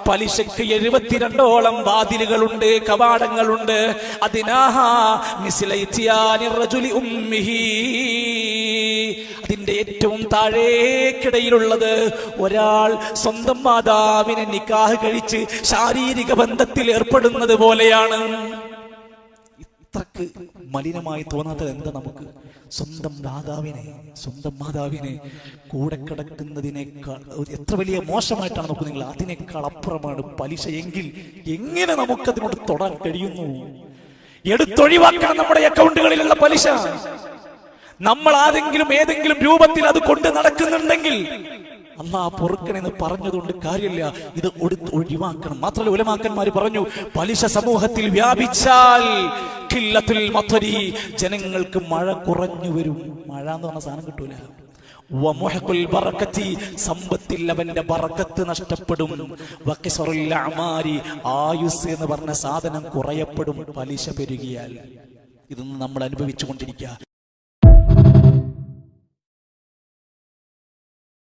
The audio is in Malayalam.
പലിശക്ക് 72ഓളം വാതിലുകളുണ്ട്, കവാടങ്ങളുണ്ട്. അതിന്റെ ഏറ്റവും താഴേക്കിടയിലുള്ളത് ഒരാൾ സ്വന്തം മാതാവിനെ നിക്കാഹ് കഴിച്ച് ശാരീരിക ബന്ധത്തിൽ ഏർപ്പെടുന്നത് പോലെയാണ്. ഇത്രക്ക് മലിനമായി തോന്നാത്തത് എന്താ നമുക്ക്? സ്വന്തം മാതാവിനെ കൂടെ കിടക്കുന്നതിനേക്കാൾ എത്ര വലിയ മോശമായിട്ടാണ് നോക്കുക നിങ്ങൾ. അതിനേക്കാൾ അപ്പുറമാണ് പലിശ എങ്കിൽ എങ്ങനെ നമുക്കതിനോട് തൊടാൻ കഴിയുന്നു? എടുത്തൊഴിവാക്കണം നമ്മുടെ അക്കൗണ്ടുകളിലുള്ള പലിശ. നമ്മൾ ഏതെങ്കിലും രൂപത്തിൽ അത് കൊണ്ട് നടക്കുന്നുണ്ടെങ്കിൽ അല്ലാഹ് പൊറുക്കണെന്ന് പറഞ്ഞതുകൊണ്ട് കാര്യമില്ല, ഇത് ഒഴിവാക്കണം. മാത്രമല്ല ഉലമാക്കന്മാര് പറഞ്ഞു, പലിശ സമൂഹത്തിൽ വ്യാപിച്ചാൽ ജനങ്ങൾക്ക് മഴ കുറഞ്ഞു വരും. മഴ എന്ന് പറഞ്ഞ സാധനം കിട്ടൂല. സമ്പത്തിൽ അവന്റെ ബറക്കത്ത് നഷ്ടപ്പെടും. ആയുസ് എന്ന് പറഞ്ഞ സാധനം കുറയപ്പെടും പലിശ പെരുകിയാൽ. ഇതൊന്നും നമ്മൾ അനുഭവിച്ചു കൊണ്ടിരിക്കുക.